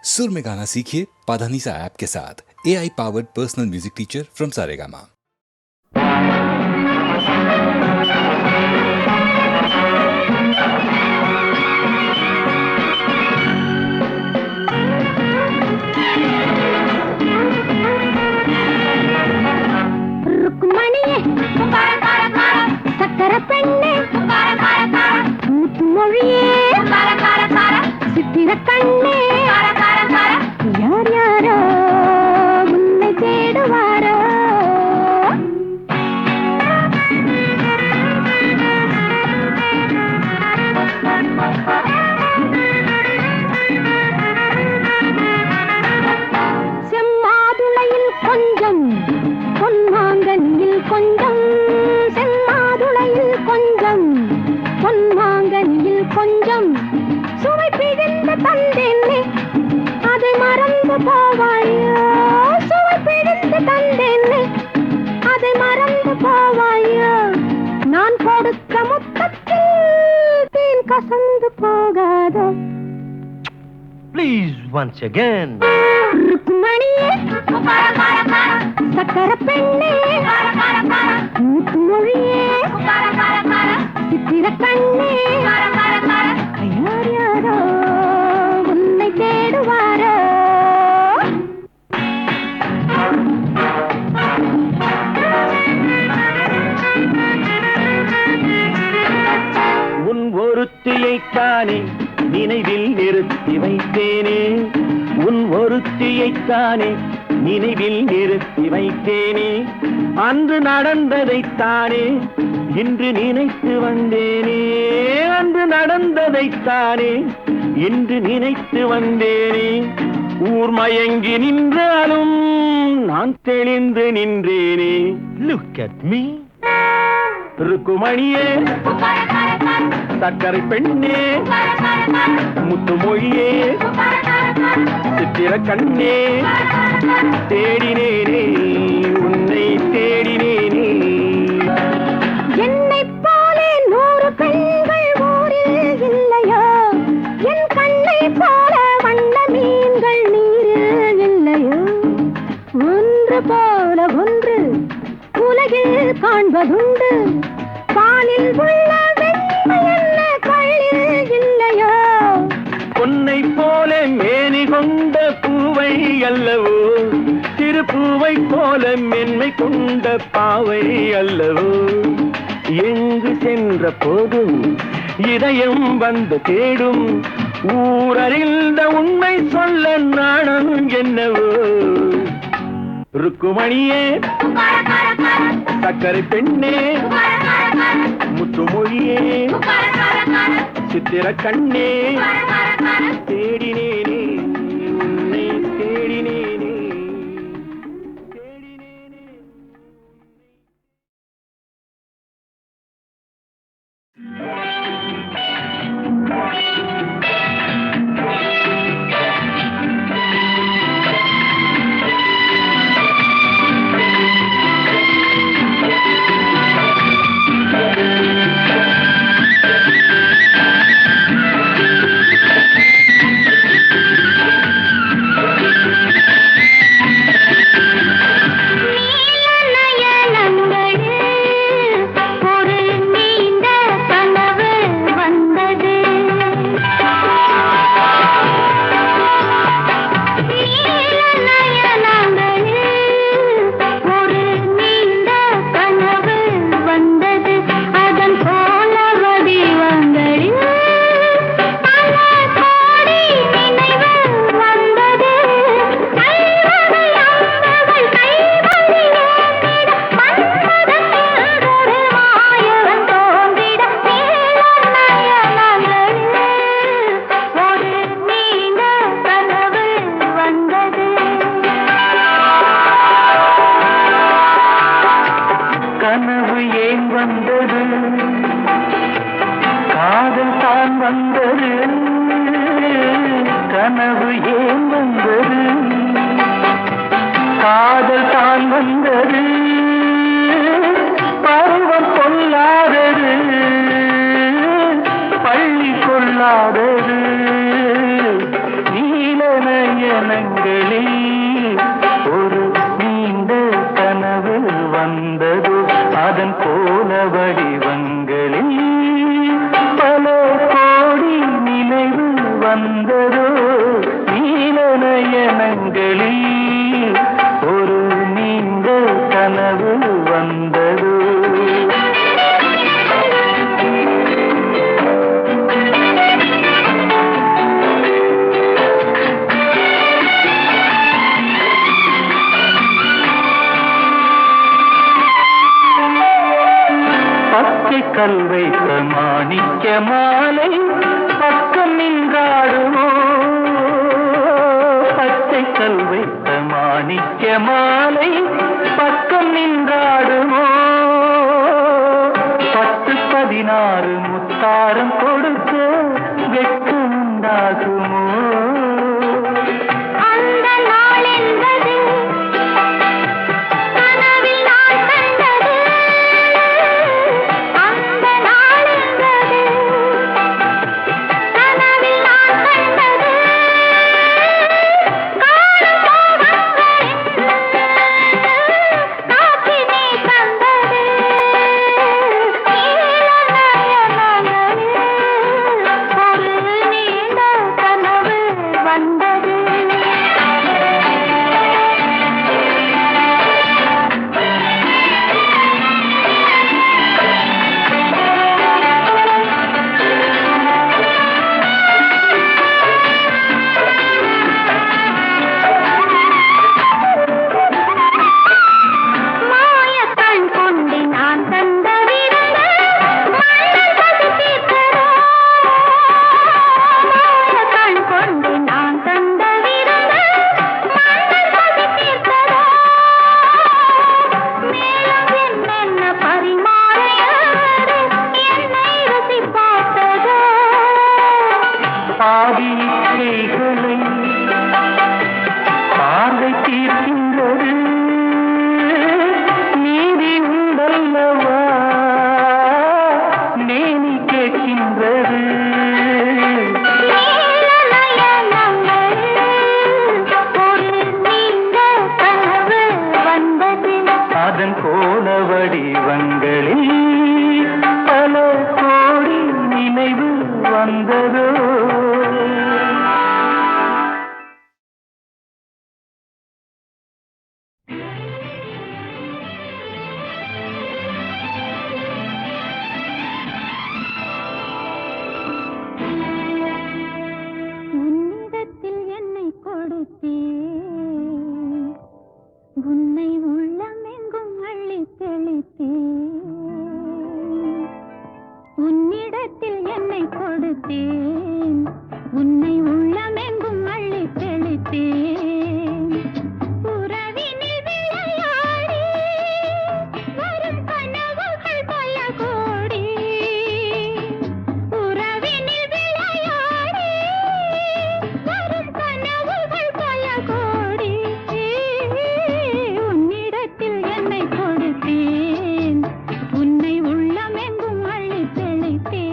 सुर में गाना सीखिए पाधानीसा ऐप के साथ। AI powered personal music teacher from Saregama. சக்கர பெண்ணே மொழியே சித்திர கண்ணே யார் யாரோ உன்னை தேடுவாரோ செம்மாதுளையில் கொஞ்சம் பொன்மாங்கனியில் கொஞ்சம் செம்மாதுளையில் கொஞ்சம் பொன்மாங்கனியில் கொஞ்சம் சுவை பிழிந்து தந்தேனே அதை மறந்து போவாயோ சுவை பிழிந்து தந்தேனே அதை மறந்து போவாயோ நான் கொடுத்த முத்தத்தில் தேன் கசந்து போகாதோ. Please, once again. ருக்மணியே சக்கர பெண்ணே மூத்து மொழியே சித்திர கண்ணே யார் யாரோ உன்னை தேடுவாரோ. உன் ஒருத்தியைத்தானே நினைவில் நிறுத்தி வைத்தேனே உன் ஒருத்தியைத்தானே நினைவில் நிறுத்தி வைத்தேனே அன்று நடந்ததைத்தானே இன்று நினைத்து வந்தேனே அன்று நடந்ததைத்தானே இன்று நினைத்து வந்தேனே ஊர் மயங்கி நின்றாலும் நான் தெளிந்து நின்றேனே. Look at me. ருக்குமணியே சக்கரை பெண்ணே முத்து மொழியே சித்திர கண்ணே தேடினேனே உன்னை தேடினேனே. என்னை போலே 100 பெண்கள் ஊரில் இல்லையோ என் கண்ணை போல வண்ண மீன்கள் நீரில் இல்லையோ ஒன்று போல ஒன்று உலகில் காண்பதுண்டு பாலில் உள்ள வெண்மை என்ன கள்ளில் இல்லையோ பொன்னை போல மேனி கொண்ட பூவை அல்லவோ சிறு பூவை போல மென்மை கொண்ட பாவை அல்லவோ எங்கு சென்ற போதும் இதயம் வந்து தேடும் ஊரறிந்த உண்மை சொல்ல நாணம் என்னவோ. ருக்குமணியே சக்கரை பெண்ணே முத்து மொழியே சித்திர கண்ணே தேடினேனே உன்னை தேடினேனே. கனவு ஏன் வந்தது, காதல் தான் வந்தது, பருவம் கொள்ளாதது, பள்ளி கொள்ளாதது, நீலனைய நயனங்களில் ஒரு நீண்ட கனவு வந்தது அதன் கோல வடிவங்களில் பல கோடி நினைவு வந்ததோ நீல நயனங்களில் ஒரு நீண்ட கனவு வந்ததோ கல் வைத்த மாணிக்க மாலை பக்கம் நின்றாடுமோ பச்சை கல் வைத்த மாணிக்க மாலை பக்கம் நின்றாடுமோ 10-16 முத்தாரம் கொடுக்க வெட்கம் உண்டாகுமோ அந்த நாள் என்பது கனவில் நான் கண்டது அந்த நாள் என்பது கனவில் நான் கண்டது காணும் மோகங்களின் காற்றினை தந்தது நீல நயனங்களில் ஒரு நீண்ட கனவு வந்தது மாயக்கண் கொண்டு நான் தந்த விருந்து மன்னன் பசி தீர்த்ததோ மாயக்கண் கொண்டு நான் தந்த விருந்து மன்னன் பசி தீர்த்ததோ மேலும் என்னென்ன பரிமாறியது என்னை ருசி பார்த்ததோ ஆதி இச்சைகளை பார்வை தீர்க்கின்றது நீதி உண்டல்லவா நேனி கேட்கின்றது நீல நயனங்களில் ஒரு நீண்ட கனவு வந்தது அதன் கோல வடிவங்களில் பல கோடி நினைவு வந்ததோ உன்னிடத்தில் என்னை கொடுத்தேன் உன்னை உள்ளமெங்கும் அள்ளித் தெளித்தேன் உன்னிடத்தில் என்னை கொடுத்தேன் உன்னை உள்ளமெங்கும் அள்ளித் தெளித்தேன் உறவினில் விளையாடி வரும் கனவுகள் பல கோடி உறவினில் விளையாடி வரும் கனவுகள் பல கோடி உன்னிடத்தில் என்னை கொடுத்தேன் உன்னை உள்ளமெங்கும் அள்ளித் தெளித்தேன்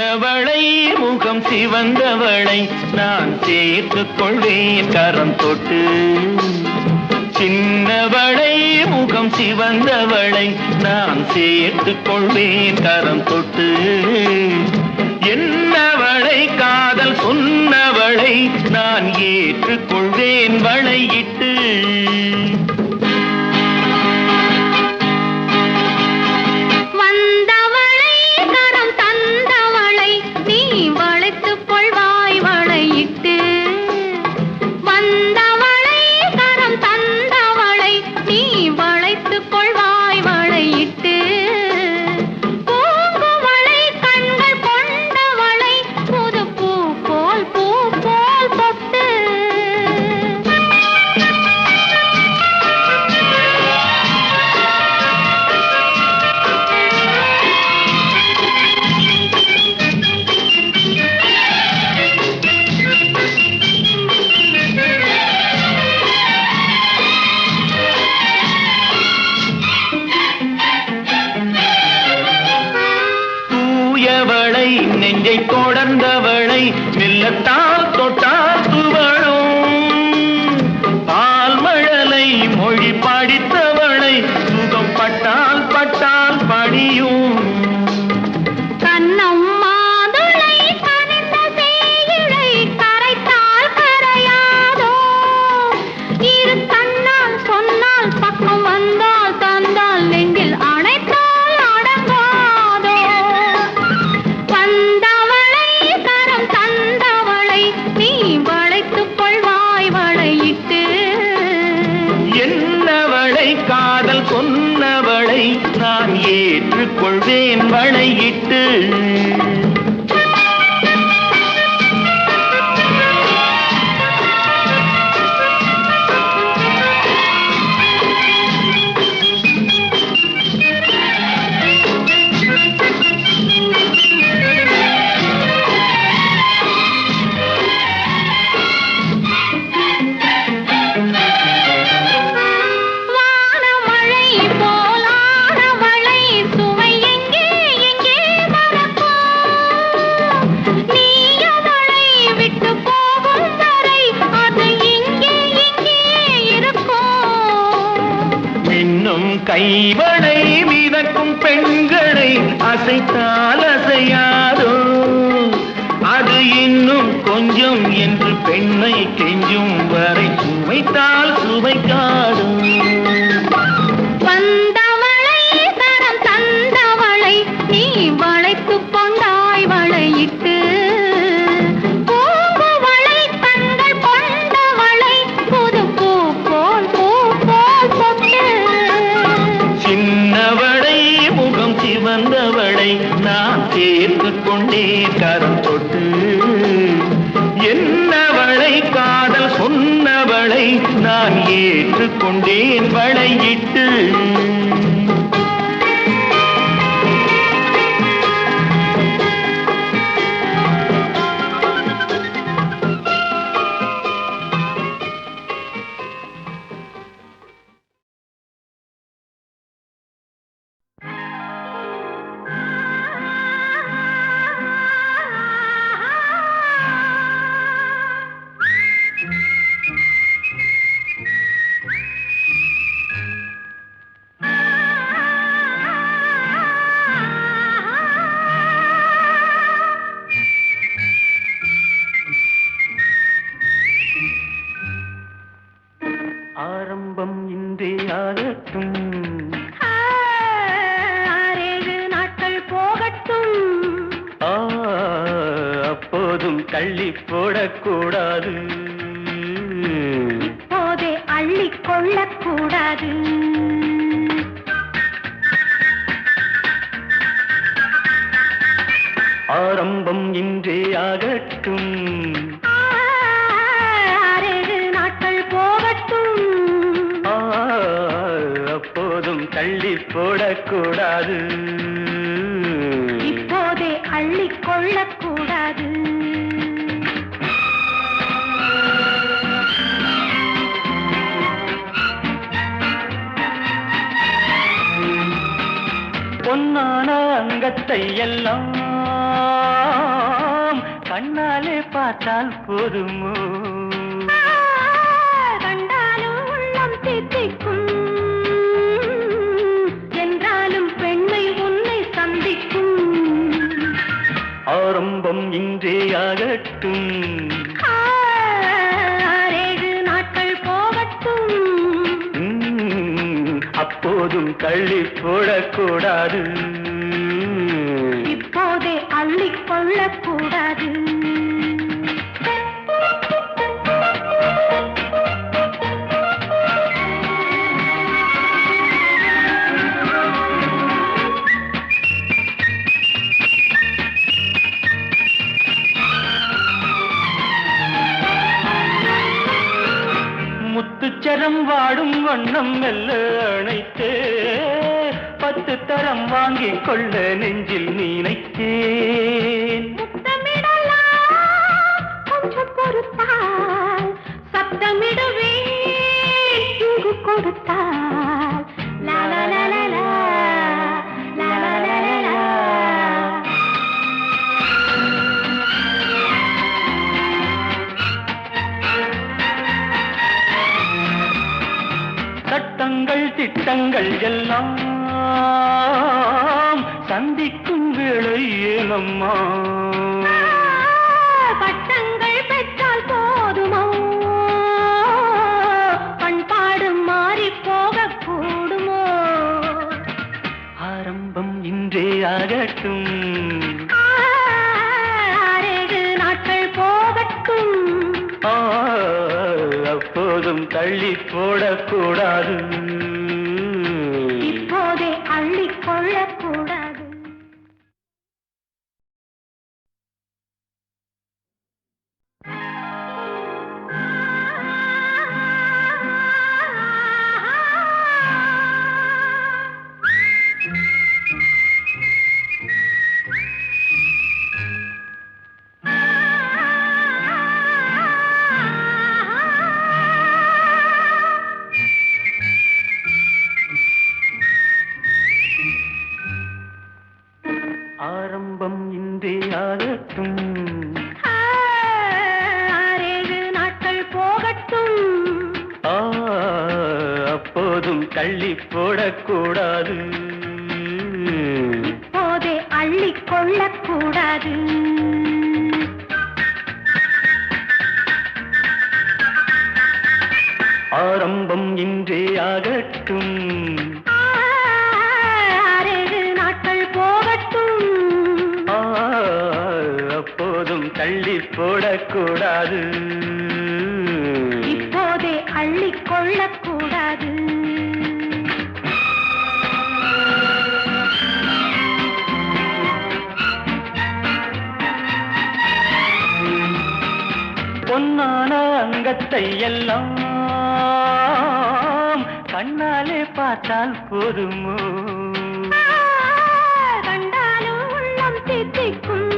சின்னவளை முகம் சிவந்தவளை நான் சேர்த்துக் கொள்வேன் கரம் தொட்டு. சின்னவளை முகம் சிவந்தவளை நான் சேர்த்துக் கொள்வேன் கரம் தொட்டு. என்னவளை காதல் சொன்னவளை நான் ஏற்றுக்கொள்வேன் வளையிட்டு. வந்தவளை கரம் தந்தவளை நீ வளைத்துக் கொள்வாய் வளையிட்டு. வந்தவளை கரம் தந்தவளை நீ வளைத்துக் கொள்வாய் வளையிட்டு. பூங்குவளை கண்கள் கொண்டவளை புது பூ போல் தொட்டு. தூயவளை நெஞ்சை தொடர்ந்தவளை மெல்லத்தால் தொட்டால் துவழும். பால்மழலை மொழி படித்தவளை சுகம் பட்டால் படியும். கண்ணம் மாதுளை கனிந்த சேயிழை கரைத்தால் கரையாதோ. இரு கண்ணால் சொன்னால் பக்கம் வந்தால் தந்தால் நெஞ்சில் அணைத்தால் அடங்காதோ. வந்தவளை கரம் தந்தவளை நீ வளைத்துக் கொள்வாய் வளையிட்டு. என்னவளை காதல் சொன்னவளை நான் ஏற்றுக்கொள்வேன் வளையிட்டு. வானமழை போலானவளை சுவை எங்கே எங்கே மறக்கும். நீயவளை விட்டு போகும் வரை அது இங்கே இங்கே இருக்கும். இன்னும் கைவளை மிதக்கும் பெண்களை அசைத்தால் அசையாதோ. அது இன்னும் கொஞ்சம் என்று பெண்ணை கெஞ்சும் வரை சுவைத்தால் சுவைக்காதோ. வந்தவளை கரம் தந்தவளை நீ வளைத்துக் கொண்டாய் வளையிட்டு. பூங்குவளை கண்கள் கொண்டவளை புது பூ போல் தொட்டு. சின்னவளை முகம் சிவந்தவளை நான் சேர்த்துக் கொண்டே கரம் தொட்டு. என்னவளை காதல் சொன்னவளை நான் ஏற்றுக்கொண்டேன் வளையிட்டு. ஆரம்பம் இன்றே ஆகட்டும். 6 நாட்கள் போகட்டும். அப்போதும் தள்ளி போடக்கூடாது. இப்போதே அள்ளிக் கொள்ளக்கூடாது. ஆரம்பம் இன்றே ஆகட்டும். 6 நாட்கள் போகட்டும். அப்போதும் தள்ளி போடக்கூடாது. இப்போதே அள்ளிக் கொள்ளக்கூடாது. பொன்னான அங்கத்தை எல்லாம் பார்த்தால் போதுமோ கண்டாலும் உள்ளம் தித்திக்கும் என்றாலும் பெண்மை உன்னை சந்திக்கும் ஆரம்பம் இன்றே ஆகட்டும் 6 நாட்கள் போகட்டும் அப்போதும் தள்ளி போடக்கூடாது இப்போதே அள்ளிக் கொள்ளக்கூடாது முத்துச்சரம் வாடும் வண்ணம் மெல்ல அணைத்தே 10 தரம் வாங்கிக் கொள்ள நெஞ்சில் நினைத்தேன் முத்தமிடலாம் கொஞ்சம் பொறுத்தால் சத்தமிடுவேன் இங்கு கொடுத்தால் லா லா லா லா லா லா லா லா லா லா. சட்டங்கள் திட்டங்கள் எல்லாம் சந்திக்கும் வேளை ஏனம்மா பட்டங்கள் பெற்றால் போதுமோ பண்பாடு மாறி போகக்கூடுமோ ஆரம்பம் இன்றே ஆகட்டும் 6 நாட்கள் போகட்டும் அப்போதும் தள்ளி போடக்கூடாது இப்போதே அள்ளிக் கொள்ளக்கூடாது ஆரம்பம் இன்றே ஆகட்டும் 6 நாட்கள் போகட்டும் அப்போதும் தள்ளி போடக்கூடாது இப்போதே அள்ளிக் கொள்ளக்கூடாது ஆரம்பம் இன்றே ஆகட்டும் 6 நாட்கள் போகட்டும் அப்போதும் தள்ளி போடக்கூடாது இப்போதே அள்ளிக் கொள்ளக்கூடாது பொன்னான அங்கத்தை எல்லாம் கண்ணாலே பார்த்தால் போதுமோ கண்டாலும் உள்ளம் தித்திக்கும்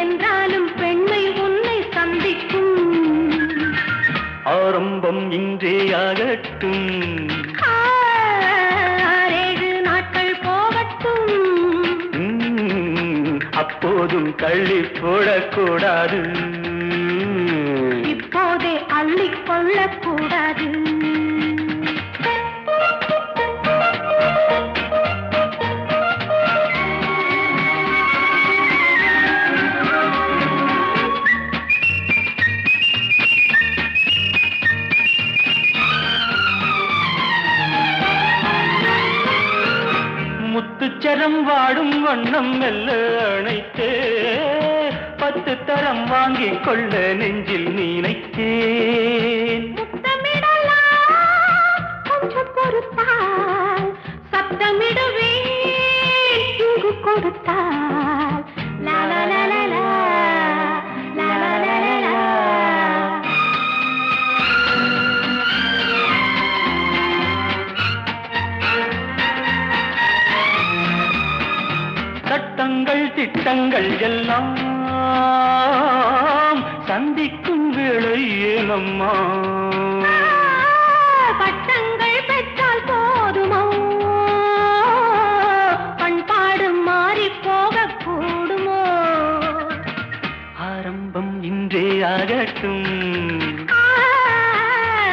என்றாலும் பெண்மை உன்னை சந்திக்கும் ஆரம்பம் இன்றே ஆகட்டும் 6 நாட்கள் போகட்டும் அப்போதும் தள்ளி போடக்கூடாது இப்போதே அள்ளிக் கொள்ளக்கூடாது முத்துச்சரம் வாடும் வண்ணம் மெல்ல அணைத்தே 10 தரம் வாங்கிக் கொள்ள நெஞ்சில் நினைத்தேன் முத்தமிடலாம் கொஞ்சம் பொறுத்தால் சத்தமிடுவேன் இங்கு கொடுத்தால் லா லா லா லா லா லா லா லா லா லா. சட்டங்கள் திட்டங்கள் எல்லாம் சந்திக்கும் வேளை ஏனம்மா பட்டங்கள் பெற்றால் போதுமோ பண்பாடு மாறி போகக்கூடுமோ தீரட்டும்.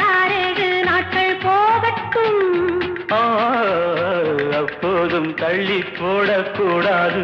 ஆறேழு நாட்கள் போகட்டும். அப்போதும் தள்ளி போடக்கூடாது.